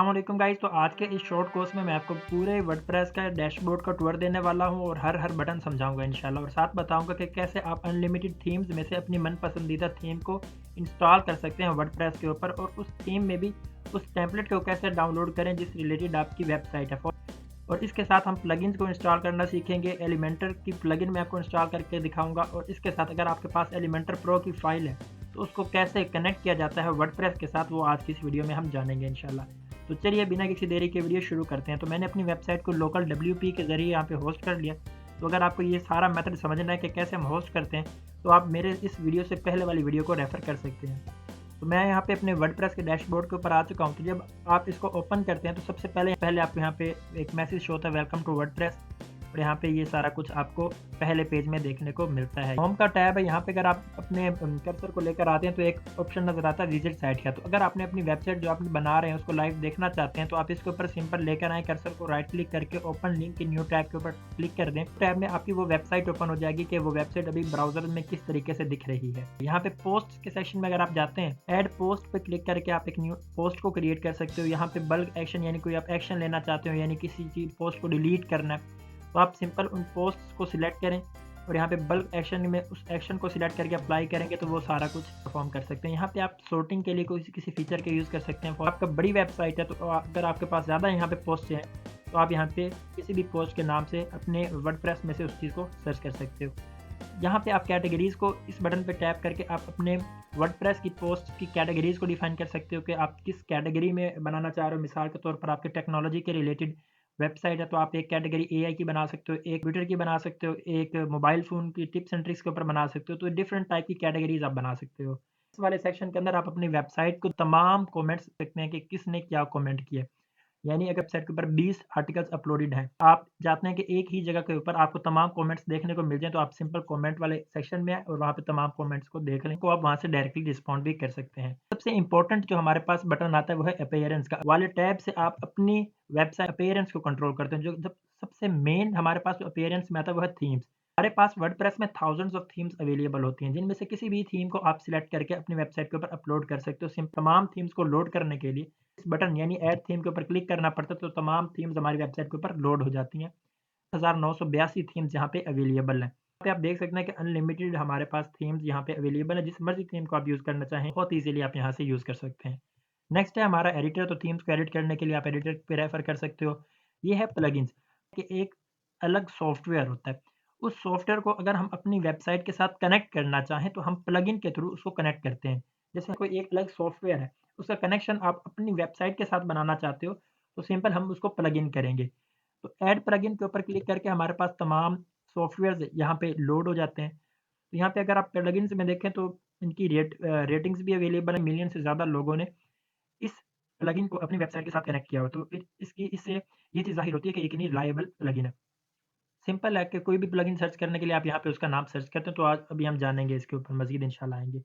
अस्सलामुअलैकुम गाइस। तो आज के इस शॉर्ट कोर्स में मैं आपको पूरे वर्डप्रेस का डैशबोर्ड का टूर देने वाला हूं और हर बटन समझाऊंगा इंशाल्लाह, और साथ बताऊंगा कि कैसे आप अनलिमिटेड थीम्स में से अपनी मन पसंदीदा थीम को इंस्टॉल कर सकते हैं वर्डप्रेस के ऊपर, और उस थीम में भी उस टेम्पलेट को कैसे डाउनलोड करें जिस रिलेटेड आपकी वेबसाइट है। और इसके साथ हम प्लगइन्स को इंस्टॉल करना सीखेंगे। एलिमेंटर की प्लगइन मैं आपको इंस्टॉल करके दिखाऊंगा, और इसके साथ अगर आपके पास एलिमेंटर प्रो की फाइल है तो उसको कैसे कनेक्ट किया जाता है वर्डप्रेस के साथ, वो आज की इस वीडियो में हम जानेंगे इंशाल्लाह। तो चलिए बिना किसी देरी के वीडियो शुरू करते हैं। तो मैंने अपनी वेबसाइट को लोकल WP के ज़रिए यहाँ पे होस्ट कर लिया। तो अगर आपको ये सारा मेथड समझना है कि कैसे हम होस्ट करते हैं, तो आप मेरे इस वीडियो से पहले वाली वीडियो को रेफ़र कर सकते हैं। तो मैं यहाँ पे अपने वर्डप्रेस के डैशबोर्ड के ऊपर आ चुका हूँ। तो जब आप इसको ओपन करते हैं तो सबसे पहले आपको यहाँ पे एक मैसेज शो होता है, वेलकम टू वर्डप्रेस। और यहाँ पे ये सारा कुछ आपको पहले पेज में देखने को मिलता है। होम का टैब है, यहाँ पे अगर आप अपने कर्सर को लेकर आते हैं तो एक ऑप्शन नज़र आता है विजिट साइट का। तो अगर आपने अपनी वेबसाइट जो आप बना रहे हैं उसको लाइव देखना चाहते हैं तो आप इसके ऊपर सिंपल लेकर आएँ, कर्सर को राइट क्लिक करके ओपन लिंक के न्यू टैब के ऊपर क्लिक कर दें। टैब में आपकी वो वेबसाइट ओपन हो जाएगी कि वो वेबसाइट अभी ब्राउज़र में किस तरीके से दिख रही है। यहाँ पे पोस्ट के सेक्शन में अगर आप जाते हैं, ऐड पोस्ट पे क्लिक करके आप एक न्यू पोस्ट को क्रिएट कर सकते हो। यहाँ पे बल्क एक्शन यानी कोई आप एक्शन लेना चाहते हो, यानी किसी चीज़ पोस्ट को डिलीट करना है, तो आप सिंपल उन पोस्ट्स को सिलेक्ट करें और यहाँ पे बल्क एक्शन में उस एक्शन को सिलेक्ट करके अप्लाई करेंगे तो वो सारा कुछ परफॉर्म कर सकते हैं। यहाँ पे आप सॉर्टिंग के लिए कोई किसी फीचर का यूज़ कर सकते हैं। आपका बड़ी वेबसाइट है तो अगर आपके पास ज़्यादा यहाँ पे पोस्ट हैं तो आप यहाँ पे किसी भी पोस्ट के नाम से अपने वर्डप्रेस में से उस चीज़ को सर्च कर सकते हो। यहाँ पे आप कैटेगरीज़ को इस बटन पे टैप करके आप अपने वर्डप्रेस की पोस्ट की कैटेगरीज़ को डिफाइन कर सकते हो कि आप किस कैटेगरी में बनाना चाह रहे हो। मिसाल के तौर पर आपके टेक्नोलॉजी के रिलेटेड वेबसाइट है तो आप एक कैटेगरी AI की बना सकते हो, एक ट्विटर की बना सकते हो, एक मोबाइल फ़ोन की टिप्स एंड ट्रिक्स के ऊपर बना सकते हो। तो डिफरेंट टाइप की कैटेगरीज़ आप बना सकते हो। इस वाले सेक्शन के अंदर आप अपनी वेबसाइट को तमाम कमेंट्स देखते हैं कि किसने क्या कमेंट किया। यानी अगर वेबसाइट के ऊपर 20 आर्टिकल्स अपलोडेड हैं, आप चाहते हैं कि एक ही जगह के ऊपर आपको तमाम कमेंट्स देखने को मिल जाएँ, तो आप सिंपल कमेंट वाले सेक्शन में आएँ और वहाँ पे तमाम कमेंट्स को देख लें, तो आप वहाँ से डायरेक्टली रिस्पॉन्ड भी कर सकते हैं। सबसे इम्पोर्टेंट जो हमारे पास बटन आता है वो है अपीयरेंस का। वाले टैब से आप अपनी वेबसाइट अपीयरेंस को कंट्रोल करते हैं। जो जब सबसे मेन हमारे पास जो अपीयरेंस में आता है वो है थीम्स। हमारे पास वर्डप्रेस में थाउज़ेंड्स ऑफ थीम्स अवेलेबल होती हैं, जिनमें से किसी भी थीम को आप सिलेक्ट करके अपनी वेबसाइट के ऊपर अपलोड कर सकते हो। तमाम थीम्स को लोड करने के लिए इस बटन यानी ऐड थीम के ऊपर क्लिक करना पड़ता है, तो तमाम थीम्स हमारी वेबसाइट के ऊपर लोड हो जाती हैं। 1982 थीम्स यहाँ पे अवेलेबल हैं। यहाँ पे आप देख सकते हैं कि अनलिमिटेड हमारे पास थीम्स यहाँ पे अवेलेबल है। जिस मर्ज़ी थीम को आप यूज़ करना चाहें, बहुत ईज़िली आप यहाँ से यूज़ कर सकते हैं। नेक्स्ट है हमारा एडिटर। तो थीम्स को एडिट करने के लिए आप एडिटर पे रेफ़र कर सकते हो। ये है प्लगइन्स कि एक अलग सॉफ्टवेयर होता है। उस सॉफ्टवेयर को अगर हम अपनी वेबसाइट के साथ कनेक्ट करना चाहें, तो हम प्लगइन के थ्रू उसको कनेक्ट करते हैं। जैसे कोई एक अलग सॉफ्टवेयर है, उसका कनेक्शन आप अपनी वेबसाइट के साथ बनाना चाहते हो, तो सिंपल हम उसको प्लगइन करेंगे। तो ऐड प्लगइन के ऊपर क्लिक करके हमारे पास तमाम सॉफ्टवेयर्स यहाँ पे लोड हो जाते हैं। तो यहाँ पे अगर आप प्लगइन्स में देखें तो इनकी रेटिंग्स भी अवेलेबल है। मिलियन से ज़्यादा लोगों ने इस प्लगइन को अपनी वेबसाइट के साथ कनेक्ट किया हो, तो फिर इससे ये चीज़ ज़ाहिर होती है कि ये कितनी रिलायबल प्लगइन है। सिंपल है कि कोई भी प्लगइन सर्च करने के लिए आप यहाँ पे उसका नाम सर्च करते हैं, तो आज अभी हम जानेंगे इसके ऊपर मज़ीद इंशाल्लाह आएँगे।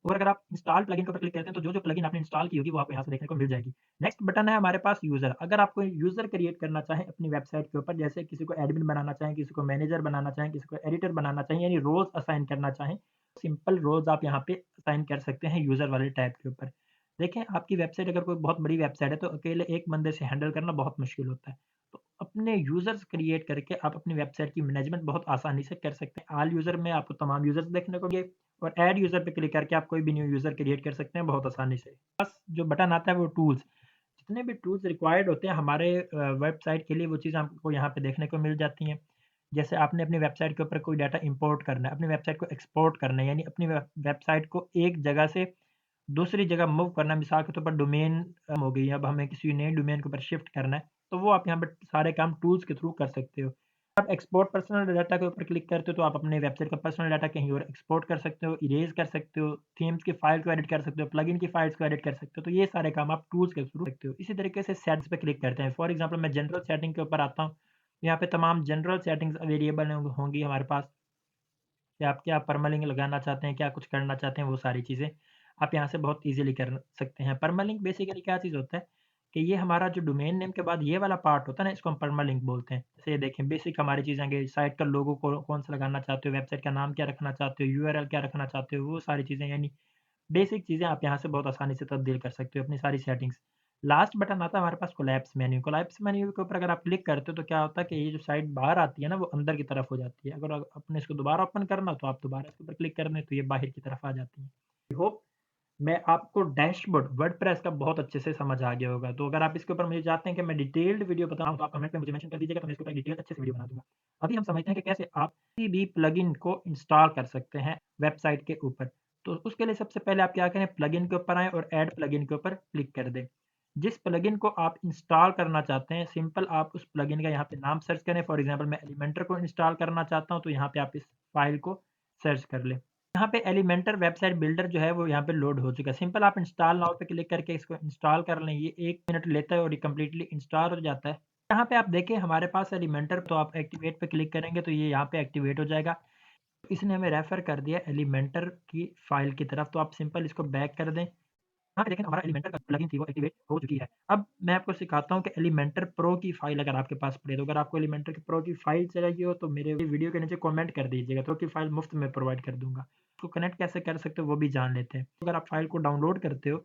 और अगर आप इंस्टॉल प्लगइन के ऊपर क्लिक करते हैं, तो जो प्लगइन आपने इंस्टॉल की होगी, वो आपको यहाँ से देखने को मिल जाएगी। नेक्स्ट बटन है हमारे पास यूज़र। अगर आप कोई यूज़र क्रिएट करना चाहें अपनी वेबसाइट के ऊपर, जैसे किसी को एडमिन बनाना चाहें, किसी को मैनेजर बनाना चाहें, किसी को एडिटर बनाना चाहें, यानी रोल्स असाइन करना चाहें, सिंपल रोल्स आप यहाँ पे असाइन कर सकते हैं यूज़र वाले टैब के ऊपर। देखें, आपकी वेबसाइट अगर कोई बहुत बड़ी वेबसाइट है, तो अकेले एक बंदे से हैंडल करना बहुत मुश्किल होता है। तो अपने यूज़र्स क्रिएट करके आप अपनी वेबसाइट की मैनेजमेंट बहुत आसानी से कर सकते हैं। ऑल यूज़र में आपको तमाम यूज़र्स देखने को मिलेंगे, और ऐड यूज़र पे क्लिक करके आप कोई भी न्यू यूज़र क्रिएट कर सकते हैं बहुत आसानी से। बस जो बटन आता है वो टूल्स, जितने भी टूल्स रिक्वायर्ड होते हैं हमारे वेबसाइट के लिए, वो चीज़ आपको यहाँ पे देखने को मिल जाती हैं। जैसे आपने अपनी वेबसाइट के ऊपर कोई डाटा इंपोर्ट करना है, अपनी वेबसाइट को एक्सपोर्ट करना है, यानी अपनी वेबसाइट को एक जगह से दूसरी जगह मूव करना है। मिसाल के तौर पर डोमेन हो गई, अब हमें किसी नए डोमेन के ऊपर शिफ्ट करना है, तो वो आप यहाँ पे सारे काम टूल्स के थ्रू कर सकते हो। आप एक्सपोर्ट पर्सनल डाटा के ऊपर क्लिक करते हो तो आप अपने वेबसाइट का पर्सनल डाटा कहीं और एक्सपोर्ट कर सकते हो, इरेज़ कर सकते हो, थीम्स की फाइल को एडिट कर सकते हो, प्लगइन की फाइल्स को एडिट कर सकते हो। तो ये सारे काम आप टूल्स के थ्रू सकते हो। इसी तरीके से सेटिंग्स पे क्लिक करते हैं। फॉर एग्ज़ाम्पल मैं जनरल सेटिंग के ऊपर आता हूँ। यहाँ पे तमाम जनरल सेटिंग्स अवेलेबल होंगी हमारे पास, कि आप क्या परमालिंक लगाना चाहते हैं, क्या कुछ करना चाहते हैं, वो सारी चीज़ें आप यहाँ से बहुत ईज़िली कर सकते हैं। परमालिंक बेसिकली क्या चीज़ होता है कि ये हमारा जो डोमेन नेम के बाद ये वाला पार्ट होता है ना, इसको हम परमालिंक बोलते हैं। जैसे ये देखें, बेसिक हमारी चीज़ें कि साइट का लोगो कौन-सा लगाना चाहते हो, वेबसाइट का नाम क्या रखना चाहते हो, यूआरएल क्या रखना चाहते हो, वो सारी चीज़ें, यानी बेसिक चीज़ें आप यहाँ से बहुत आसानी से तब्दील कर सकते हो अपनी सारी सेटिंग्स। लास्ट बटन आता है हमारे पास कोलैप्स मेन्यू। कोलैप्स मेन्यू के ऊपर अगर आप क्लिक करते हो तो क्या होता है कि ये जो साइड बाहर आती है ना वो अंदर की तरफ हो जाती है। अगर आपने इसको दोबारा ओपन करना तो आप दोबारा इसके ऊपर क्लिक कर दें तो ये बाहर की तरफ आ जाती है। आई होप मैं आपको डैशबोर्ड वर्डप्रेस का बहुत अच्छे से समझ आ गया होगा। तो अगर आप इसके ऊपर मुझे चाहते हैं कि मैं डिटेल्ड वीडियो बताऊँ तो आप कमेंट में मुझे मेंशन कर दीजिएगा, तो मैं इसके ऊपर डिटेल अच्छे से वीडियो बना दूँगा। अभी हम समझते हैं कि कैसे आप किसी भी प्लगइन को इंस्टॉल कर सकते हैं वेबसाइट के ऊपर। तो उसके लिए सबसे पहले आप क्या करें, प्लगइन के ऊपर आएँ और ऐड प्लगइन के ऊपर क्लिक कर दें। जिस प्लगइन को आप इंस्टॉल करना चाहते हैं, सिंपल आप उस प्लगइन का यहाँ पे नाम सर्च करें। फॉर एग्ज़ाम्पल मैं एलिमेंटर को इंस्टॉल करना चाहता हूँ, तो यहाँ पे आप इस फ़ाइल को सर्च कर लें। यहाँ पे एलिमेंटर वेबसाइट बिल्डर जो है वो यहाँ पे लोड हो चुका है। सिंपल आप इंस्टॉल नाउ पे क्लिक करके इसको इंस्टॉल कर लें। ये 1 मिनट लेता है और ये कंप्लीटली इंस्टॉल हो जाता है। यहाँ पे आप देखें हमारे पास एलिमेंटर, तो आप एक्टिवेट पे क्लिक करेंगे तो ये यहाँ पे एक्टिवेट हो जाएगा। इसने हमें रेफर कर दिया एलिमेंटर की फ़ाइल की तरफ, तो आप सिंपल इसको बैक कर दें। यहाँ पे देखें हमारा एलिमेंटर का प्लगइन थी वो एक्टिवेट हो चुकी है। अब मैं आपको सिखाता हूँ कि एलिमेंटर प्रो की फ़ाइल अगर आपके पास पड़ी है, तो अगर आपको एलिमेंटर की प्रो की फ़ाइल चाहिए हो तो मेरे वीडियो के नीचे कमेंट कर दीजिएगा, तो की फ़ाइल मुफ़्त में प्रोवाइड कर दूँगा। उसको कनेक्ट कैसे कर सकते हो वो भी जान लेते हैं। अगर आप फ़ाइल को डाउनलोड करते हो,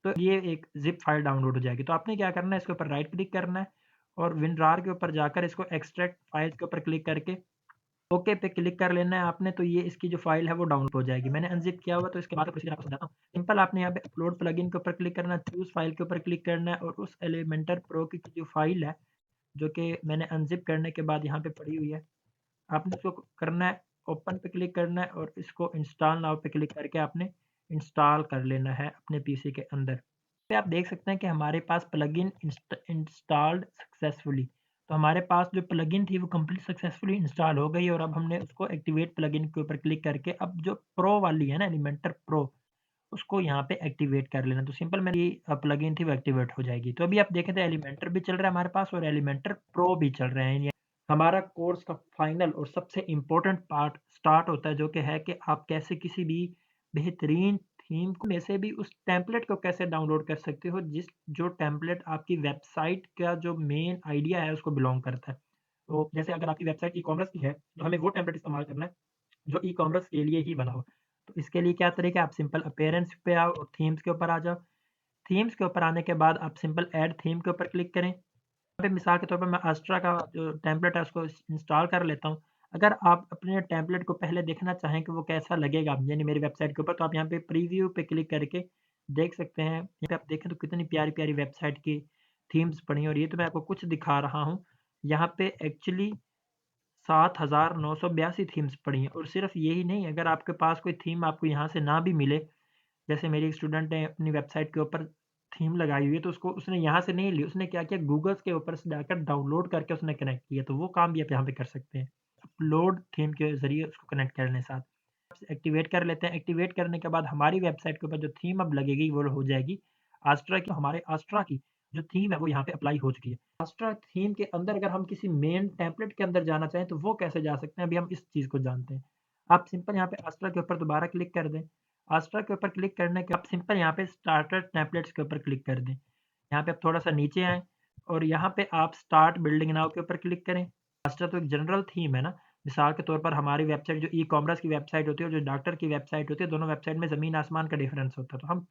तो ये एक ज़िप फ़ाइल डाउनलोड हो जाएगी। तो आपने क्या करना है, इसके ऊपर राइट क्लिक करना है और विनरार के ऊपर जाकर इसको एक्सट्रैक्ट फ़ाइल्स के ऊपर क्लिक करके ओके पे क्लिक कर लेना है आपने, तो ये इसकी जो फ़ाइल है वो डाउनलोड हो जाएगी। मैंने अनज़िप किया हुआ तो इसके बाद प्रोसीजर आपको समझाता हूँ। सिंपल आपने यहाँ पे अपलोड प्लगइन के ऊपर क्लिक करना है, चूज़ फ़ाइल के ऊपर क्लिक करना है और उस एलिमेंटर प्रो की जो फ़ाइल है, जो कि मैंने अनज़िप करने के बाद यहाँ पे पड़ी हुई है, आपने इसको करना है, ओपन पे क्लिक करना है और इसको इंस्टॉल नाउ पे क्लिक करके आपने इंस्टॉल कर लेना है अपने पीसी के अंदर। पे आप देख सकते हैं कि हमारे पास प्लगइन इंस्टॉल्ड सक्सेसफुली। तो हमारे पास जो प्लगइन थी वो कंप्लीट सक्सेसफुली इंस्टॉल हो गई और अब हमने उसको एक्टिवेट प्लगइन के ऊपर क्लिक करके अब जो प्रो वाली है ना एलिमेंटर प्रो, उसको यहाँ पे एक्टिवेट कर लेना। तो सिंपल मेरी प्लगइन थी वो एक्टिवेट हो जाएगी। तो अभी आप देखें तो एलिमेंटर भी चल रहा है हमारे पास और एलिमेंटर प्रो भी चल रहे हैं। हमारा कोर्स का फाइनल और सबसे इम्पोर्टेंट पार्ट स्टार्ट होता है, जो कि है कि आप कैसे किसी भी बेहतरीन थीम में से भी उस टेम्पलेट को कैसे डाउनलोड कर सकते हो, जो टेम्पलेट आपकी वेबसाइट का जो मेन आइडिया है उसको बिलोंग करता है। तो जैसे अगर आपकी वेबसाइट ई-कॉमर्स की है, तो हमें वो टेम्पलेट इस्तेमाल करना है जो ई-कॉमर्स के लिए ही बना हो। तो इसके लिए क्या तरीका है, आप सिंपल अपीयरेंस पे आओ और थीम्स के ऊपर आ जाओ। थीम्स के ऊपर आने के बाद आप सिंपल ऐड थीम के ऊपर क्लिक करें। पे मिसाल के तौर पे मैं अस्ट्रा का जो टेम्पलेट है उसको इंस्टॉल कर लेता हूँ। अगर आप अपने टेम्पलेट को पहले देखना चाहें कि वो कैसा लगेगा यानी मेरी वेबसाइट के ऊपर, तो आप यहाँ पे प्रीव्यू पे क्लिक करके देख सकते हैं। यहाँ पे आप देखें तो कितनी प्यारी-प्यारी वेबसाइट की थीम्स पड़ी हैं और ये तो मैं आपको कुछ दिखा रहा हूँ। यहाँ पे एक्चुअली 7,982 थीम्स पड़ी हैं और सिर्फ़ यही नहीं, अगर आपके पास कोई थीम आपको यहाँ से ना भी मिले, जैसे मेरी एक स्टूडेंट ने अपनी वेबसाइट के ऊपर थीम लगाई हुई है, तो उसको उसने यहाँ से नहीं ली, उसने क्या किया गूगल्स के ऊपर से जाकर डाउनलोड करके उसने कनेक्ट किया, तो वो काम भी आप यहाँ पे कर सकते हैं। अपलोड थीम के ज़रिए उसको कनेक्ट करने के साथ। एक्टिवेट कर लेते हैं, एक्टिवेट करने के बाद हमारी वेबसाइट के ऊपर जो थीम अब लगेगी वो हो जाएगी आस्ट्रा की। हमारे आस्ट्रा की जो थीम है वो यहाँ पे अप्लाई हो चुकी है। आस्ट्रा थीम के अंदर अगर हम किसी मेन टेम्पलेट के अंदर जाना चाहें तो वो कैसे जा सकते हैं, अभी हम इस चीज़ को जानते हैं। आप सिंपल यहाँ पे आस्ट्रा के ऊपर दोबारा क्लिक कर दें। आस्ट्रा के ऊपर क्लिक करने के आप सिंपल यहाँ पे स्टार्टर टेम्पलेट्स के ऊपर क्लिक कर दें। यहाँ पे आप थोड़ा-सा नीचे आएँ और यहाँ पे आप स्टार्ट बिल्डिंग नाउ के ऊपर क्लिक करें। आस्ट्रा तो एक जनरल थीम है ना, मिसाल के तौर पर हमारी वेबसाइट जो ई-कॉमर्स की वेबसाइट होती है और जो डॉक्टर की वेबसाइट होती है, दोनों वेबसाइट में ज़मीन आसमान का डिफरेंस होता है। तो हम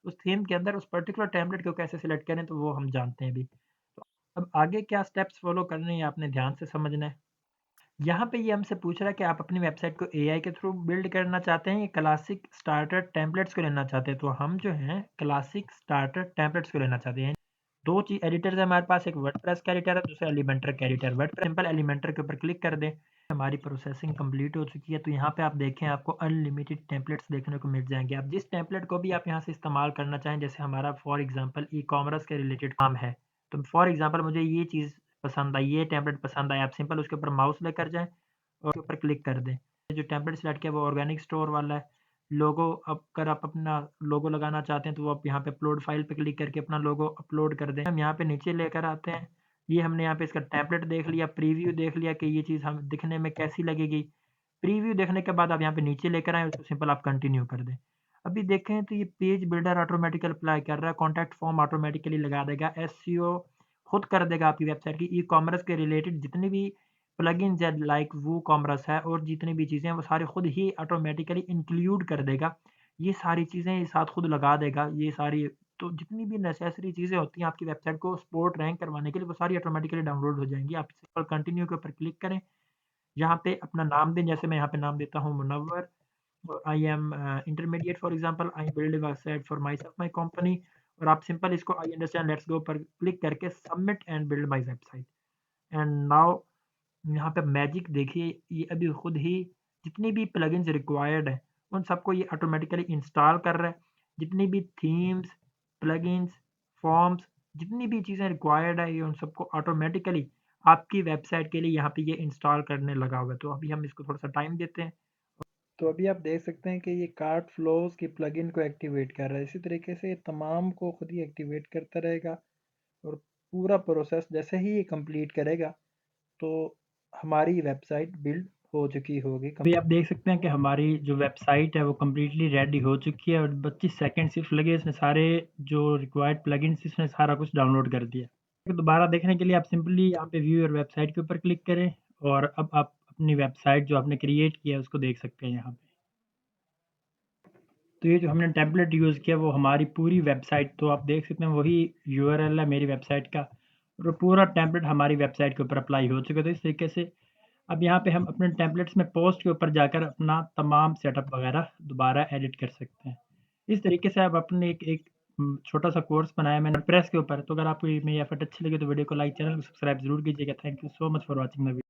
उस थीम के अंदर उस पर्टिकुलर टेम्पलेट को कैसे सिलेक्ट करें, तो वो हम जानते हैं अभी। तो अब आगे क्या स्टेप्स फ़ॉलो करने हैं, ये आपने ध्यान से समझना है। यहाँ पे ये हमसे पूछ रहा है कि आप अपनी वेबसाइट को एआई के थ्रू बिल्ड करना चाहते हैं या क्लासिक स्टार्टर टेम्पलेट्स को लेना चाहते हैं। तो हम जो हैं क्लासिक स्टार्टर टेम्पलेट्स को लेना चाहते हैं। 2 एडिटर्स हैं हमारे पास, एक वर्डप्रेस का एडिटर है, दूसरा एलिमेंटर का एडिटर। वर्डप्रेस सिंपल एलिमेंटर के ऊपर क्लिक कर दें। हमारी प्रोसेसिंग कंप्लीट हो चुकी है, तो यहाँ पे आप देखें आपको अनलिमिटेड टेम्पलेट्स देखने को मिल जाएँगे। आप जिस टेम्पलेट को भी आप यहाँ से इस्तेमाल करना चाहें, जैसे हमारा फॉर एग्ज़ाम्पल ई-कॉमर्स के रिलेटेड काम है, तो फॉर एग्ज़ाम्पल मुझे ये चीज़ पसंद आई, ये टेम्पलेट पसंद आया, आप सिंपल उसके ऊपर माउस लेकर जाएँ और उसके ऊपर क्लिक कर दें। जो टेम्पलेट सेलेक्ट किया वो ऑर्गेनिक स्टोर वाला है। लोगो अब अगर आप अपना लोगो लगाना चाहते हैं तो वो आप यहाँ पे अपलोड फाइल पे क्लिक करके अपना लोगो अपलोड कर दें। हम यहाँ पे नीचे लेकर आते हैं। ये हमने यहाँ पे इसका टेम्पलेट देख लिया, प्रीव्यू देख लिया कि ये चीज़ हम दिखने में कैसी लगेगी। प्रीव्यू देखने के बाद आप यहाँ पे नीचे लेकर आएँ, उसको सिंपल आप कंटिन्यू कर दें। अभी देखें तो ये पेज बिल्डर ऑटोमेटिकल अप्लाई कर रहा है, कॉन्टैक्ट फॉर्म ऑटोमेटिकली लगा देगा, एसईओ खुद कर देगा आपकी वेबसाइट की। ई-कॉमर्स के रिलेटेड जितनी भी प्लगइन्स है लाइक वूकॉमर्स है और जितनी भी चीज़ें हैं वो सारी खुद ही ऑटोमेटिकली इंक्लूड कर देगा। ये सारी चीज़ें एक साथ खुद लगा देगा, ये सारी तो जितनी भी नेसेसरी चीज़ें होती हैं आपकी वेबसाइट को स्पोर्ट रैंक करवाने के लिए, वो सारी ऑटोमेटिकली डाउनलोड हो जाएँगी। आप सिंपल कंटिन्यू के ऊपर क्लिक करें, यहाँ पे अपना नाम दें, जैसे मैं यहाँ पे नाम देता हूँ मुनव्वर और I am intermediate for example, I build a website for myself my company और आप सिंपल इसको आई अंडरस्टैंड लेट्स गो पर क्लिक करके submit and build my website and now यहाँ पे मैजिक देखिए, ये अभी खुद ही जितनी भी प्लगइन्स रिक्वायर्ड हैं, उन सबको ये ऑटोमेटिकली इंस्टॉल कर रहा है। जितनी भी थीम्स, प्लगइन्स, फॉर्म्स, जितनी भी चीज़ें रिक्वायर्ड है, ये उन सबको ऑटोमेटिकली आपकी वेबसाइट के लिए यहाँ पे ये इंस्टॉल करने लगा हुआ है। तो अभी हम इसको थोड़ा-सा टाइम देते हैं। तो अभी आप देख सकते हैं कि ये कार्ट फ्लोज़ की प्लगइन को एक्टिवेट कर रहा है। इसी तरीके से ये तमाम को खुद ही एक्टिवेट करता रहेगा और पूरा प्रोसेस जैसे ही ये कंप्लीट करेगा, तो हमारी वेबसाइट बिल्ड हो चुकी होगी। अभी आप देख सकते हैं कि हमारी जो वेबसाइट है वो कंप्लीटली रेडी हो चुकी है और 25 सेकंड सिर्फ लगे, इसने सारे जो रिक्वायर्ड प्लगइन्स इसने सारा कुछ डाउनलोड कर दिया। फिर दोबारा देखने के लिए आप सिंपली यहाँ पे व्यू योर वेबसाइट के ऊपर क्लिक करें और अब आप अपनी वेबसाइट जो आपने क्रिएट किया है उसको देख सकते हैं यहाँ पे। तो ये जो हमने टेम्पलेट यूज़ किया वो हमारी पूरी वेबसाइट, तो आप देख सकते हैं वही यूआरएल है मेरी वेबसाइट का और पूरा टेम्पलेट हमारी वेबसाइट के ऊपर अप्लाई हो चुका है। तो इस तरीके से अब यहाँ पे हम अपने टेम्पलेट्स में पोस्ट के ऊपर जाकर अपना तमाम सेटअप वगैरह दोबारा एडिट कर सकते हैं। इस तरीके से आप अपने एक एक छोटा-सा कोर्स बनाया मैंने वर्डप्रेस के ऊपर। तो अगर आपको ये मेरी एफर्ट अच्छी लगी तो वीडियो को लाइक, चैनल को सब्सक्राइब ज़रूर कीजिएगा। Thank you so much for watching the video.